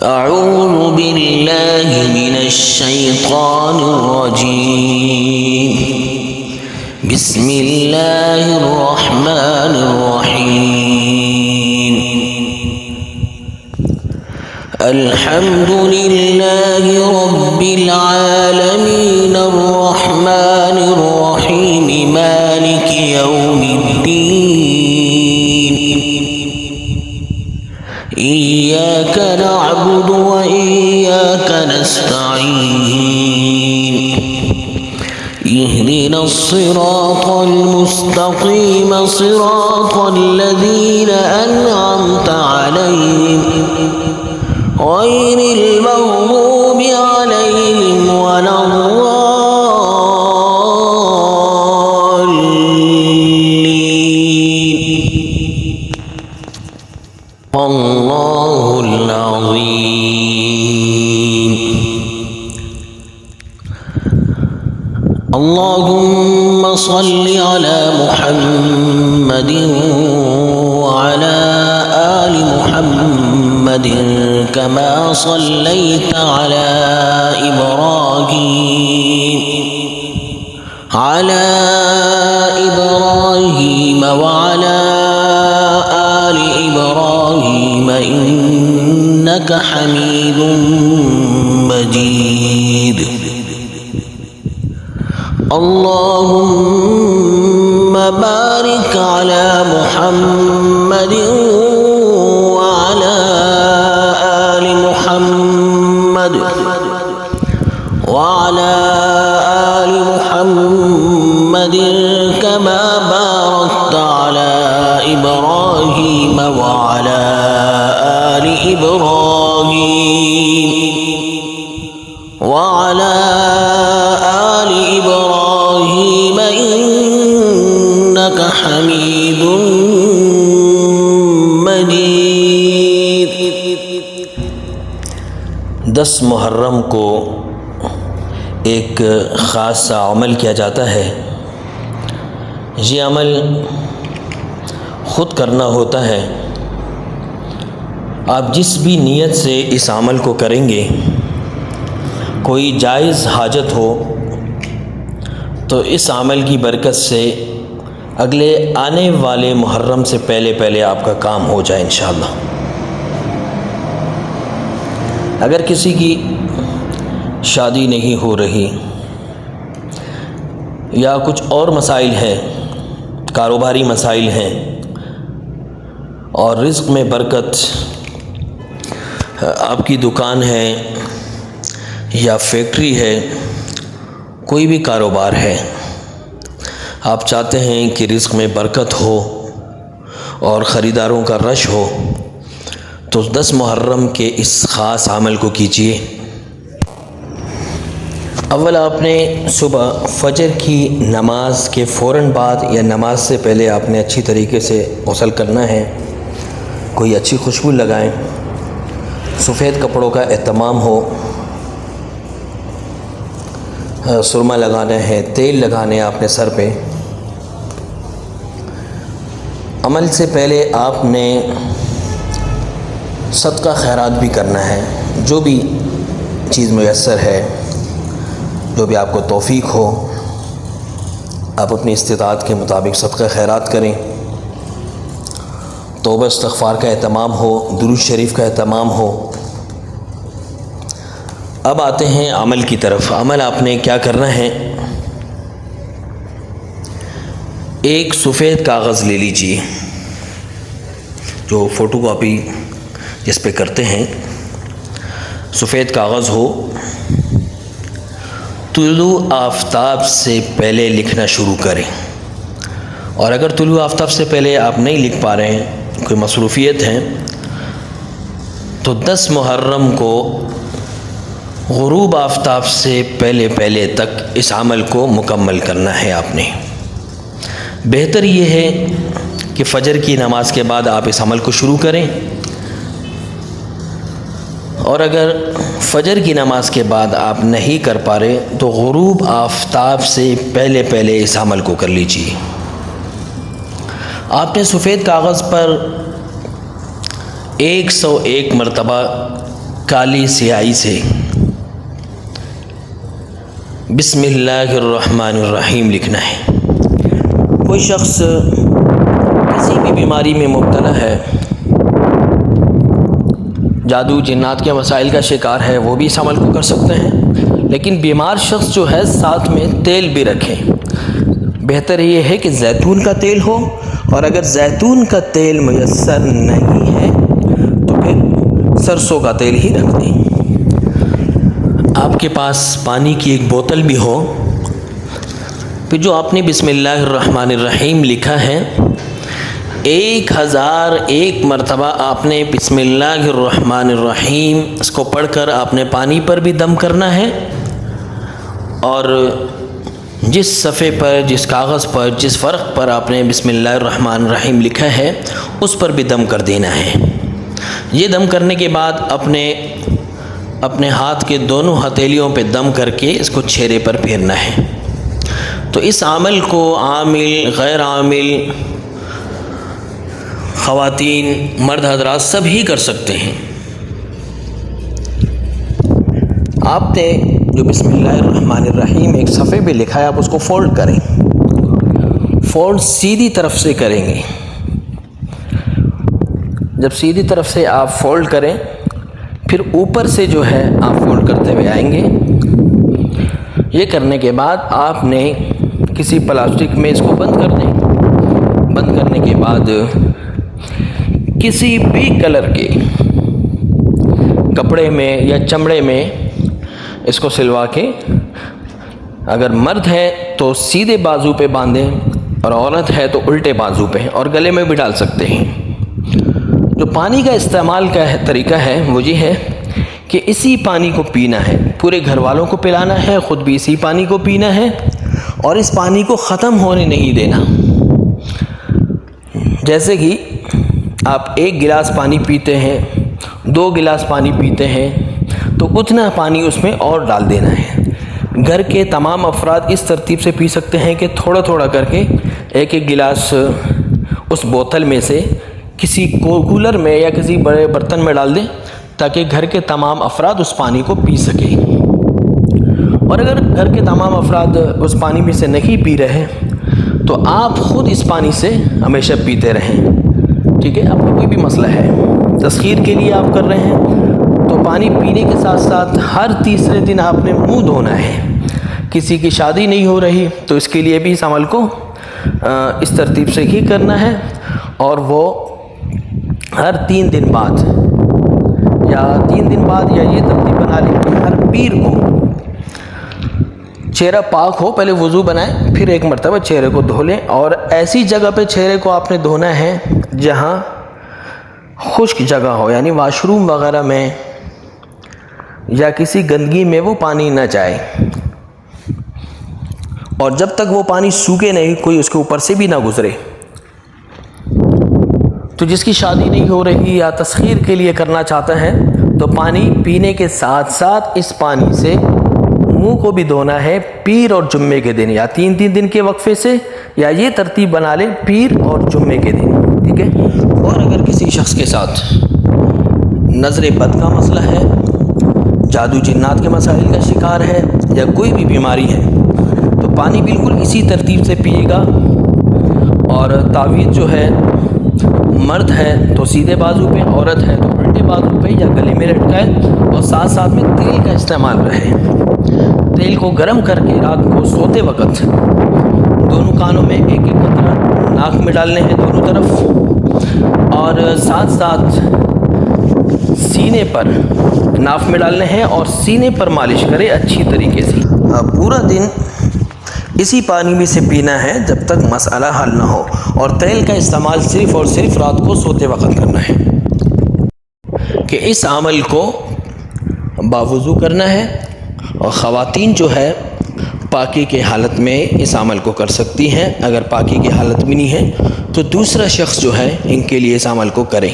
أعوذ بالله من الشيطان الرجيم. بسم الله الرحمن الرحيم. الحمد لله رب العالمين الرحمن الرحيم مالك يوم الدين. إياك نعبد وإياك نستعين. اهدنا الصراط المستقيم صراط الذين أنعمت عليهم غير المغضوب عليهم ولا الضالين. الله العظيم. اللهم صل على محمد وعلى آل محمد كما صليت على إبراهيم وعلى آل إبراهيم إنك حميد مجيد. اللهم بارك على محمد وعلى آل محمد وعلى آل محمد كما باركت على إبراهيم وعلى آل إبراهيم وعلى آل إبراهيم إنك حميد مجيد. 10 محرم کو ایک خاص سا عمل کیا جاتا ہے. یہ عمل خود کرنا ہوتا ہے. آپ جس بھی نیت سے اس عمل کو کریں گے، کوئی جائز حاجت ہو تو اس عمل کی برکت سے اگلے آنے والے محرم سے پہلے آپ کا کام ہو جائے انشاءاللہ. اگر کسی کی شادی نہیں ہو رہی یا کچھ اور مسائل ہیں، کاروباری مسائل ہیں، اور رزق میں برکت، آپ کی دکان ہے یا فیکٹری ہے، کوئی بھی کاروبار ہے، آپ چاہتے ہیں کہ رزق میں برکت ہو اور خریداروں کا رش ہو، تو 10 محرم کے اس خاص عمل کو کیجیے. اول آپ نے صبح فجر کی نماز کے فوراً بعد یا نماز سے پہلے آپ نے اچھی طریقے سے غسل کرنا ہے. کوئی اچھی خوشبو لگائیں، سفید کپڑوں کا اہتمام ہو، سرما لگانا ہے، تیل لگانے آپ نے سر پہ. عمل سے پہلے آپ نے صدقہ خیرات بھی کرنا ہے. جو بھی چیز میسر ہے، جو بھی آپ کو توفیق ہو، آپ اپنی استطاعت کے مطابق صدقہ خیرات کریں. توبہ استغفار کا اہتمام ہو، درود شریف کا اہتمام ہو. اب آتے ہیں عمل کی طرف. عمل آپ نے کیا کرنا ہے؟ ایک سفید کاغذ لے لیجیے، جو فوٹو کاپی جس پہ کرتے ہیں، سفید کاغذ ہو. طلوع آفتاب سے پہلے لکھنا شروع کریں. اور اگر طلوع آفتاب سے پہلے آپ نہیں لکھ پا رہے ہیں، کوئی مصروفیت ہے، تو 10 محرم کو غروب آفتاب سے پہلے تک اس عمل کو مکمل کرنا ہے آپ نے. بہتر یہ ہے کہ فجر کی نماز کے بعد آپ اس عمل کو شروع کریں، اور اگر فجر کی نماز کے بعد آپ نہیں کر پا رہے تو غروب آفتاب سے پہلے اس عمل کو کر لیجیے. آپ نے سفید کاغذ پر 101 مرتبہ کالی سیاہی سے بسم اللہ الرحمن الرحیم لکھنا ہے۔ کوئی شخص کسی بھی بیماری میں مبتلا ہے، جادو جنات کے مسائل کا شکار ہے، وہ بھی اس عمل کو کر سکتے ہیں، لیکن بیمار شخص جو ہے ساتھ میں تیل بھی رکھے۔ بہتر یہ ہے کہ زیتون کا تیل ہو، اور اگر زیتون کا تیل میسر نہیں ہے تو پھر سرسوں کا تیل ہی رکھ دیں۔ آپ کے پاس پانی کی ایک بوتل بھی ہو، پھر جو آپ نے بسم اللہ الرحمن الرحیم لکھا ہے 1001 مرتبہ آپ نے بسم اللہ الرحمن الرحیم اس کو پڑھ کر آپ نے پانی پر بھی دم کرنا ہے، اور جس صفحے پر، جس کاغذ پر، جس فرق پر آپ نے بسم اللہ الرحمن الرحیم لکھا ہے اس پر بھی دم کر دینا ہے۔ یہ دم کرنے کے بعد اپنے ہاتھ کے دونوں ہتھیلیوں پہ دم کر کے اس کو چہرے پر پھیرنا ہے۔ تو اس عمل کو عامل، غیر عامل، خواتین، مرد حضرات سب ہی کر سکتے ہیں۔ آپ نے جو بسم اللہ الرحمن الرحیم ایک صفحے پہ لکھا ہے، آپ اس کو فولڈ کریں۔ فولڈ سیدھی طرف سے کریں گے۔ جب سیدھی طرف سے آپ فولڈ کریں، پھر اوپر سے جو ہے آپ فولڈ کرتے ہوئے آئیں گے۔ یہ کرنے کے بعد آپ نے کسی پلاسٹک میں اس کو بند کر دیں۔ بند کرنے کے بعد کسی بھی کلر کے کپڑے میں یا چمڑے میں اس کو سلوا کے، اگر مرد ہے تو سیدھے بازو پہ باندھیں، اور عورت ہے تو الٹے بازو پہ، اور گلے میں بھی ڈال سکتے ہیں۔ جو پانی کا استعمال کا طریقہ ہے وہ یہ ہے کہ اسی پانی کو پینا ہے، پورے گھر والوں کو پلانا ہے، خود بھی اسی پانی کو پینا ہے، اور اس پانی کو ختم ہونے نہیں دینا۔ جیسے کہ آپ 1 گلاس پانی پیتے ہیں، 2 گلاس پانی پیتے ہیں، تو اتنا پانی اس میں اور ڈال دینا ہے۔ گھر کے تمام افراد اس ترتیب سے پی سکتے ہیں کہ تھوڑا تھوڑا کر کے 1-1 گلاس اس بوتل میں سے کسی کولر میں یا کسی بڑے برتن میں ڈال دیں، تاکہ گھر کے تمام افراد اس پانی کو پی سکیں۔ اور اگر گھر کے تمام افراد اس پانی میں سے نہیں پی رہے تو آپ خود اس پانی سے ہمیشہ پیتے رہیں، ٹھیک ہے؟ آپ کو کوئی بھی مسئلہ ہے، تسخیر کے لیے آپ کر رہے ہیں تو پانی پینے کے ساتھ ساتھ ہر تیسرے دن آپ نے منہ دھونا ہے۔ کسی کی شادی نہیں ہو رہی تو اس کے لیے بھی اس عمل کو اس ترتیب سے ہی کرنا ہے، اور وہ ہر 3 دن بعد یا یہ ترتیب بنا لیں کہ ہر پیر کو چہرہ پاک ہو، پہلے وضو بنائیں، پھر 1 مرتبہ چہرے کو دھو لیں، اور ایسی جگہ پہ چہرے کو آپ نے دھونا ہے جہاں خشک جگہ ہو، یعنی واش روم وغیرہ میں یا کسی گندگی میں وہ پانی نہ جائے، اور جب تک وہ پانی سوکھے نہیں کوئی اس کے اوپر سے بھی نہ گزرے۔ تو جس کی شادی نہیں ہو رہی یا تسخیر کے لیے کرنا چاہتا ہے تو پانی پینے کے ساتھ ساتھ اس پانی سے منہ کو بھی دھونا ہے، پیر اور جمعے کے دن، یا 3 دن کے وقفے سے، یا یہ ترتیب بنا لیں پیر اور جمعے کے دن، ٹھیک ہے؟ اور اگر کسی شخص کے ساتھ نظر بد کا مسئلہ ہے، جادو جنات کے مسائل کا شکار ہے، یا کوئی بھی بیماری ہے، تو پانی بالکل اسی ترتیب سے پیے گا، اور تعویذ جو ہے مرد ہے تو سیدھے بازو پہ، عورت ہے تو الٹے بازو پہ یا گلے میں لٹکائے، اور ساتھ ساتھ میں تیل کا استعمال رہے۔ تیل کو گرم کر کے رات کو سوتے وقت دونوں کانوں میں 1-1 قطرہ ناک میں ڈالنے ہیں دونوں طرف، اور ساتھ ساتھ سینے پر ناف میں ڈالنے ہیں، اور سینے پر مالش کرے اچھی طریقے سے۔ پورا دن اسی پانی میں سے پینا ہے جب تک مسئلہ حل نہ ہو، اور تیل کا استعمال صرف اور صرف رات کو سوتے وقت کرنا ہے، کہ اس عمل کو باوضو کرنا ہے۔ اور خواتین جو ہے پاکی کے حالت میں اس عمل کو کر سکتی ہیں، اگر پاکی کی حالت میں نہیں ہے تو دوسرا شخص جو ہے ان کے لیے اس عمل کو کریں۔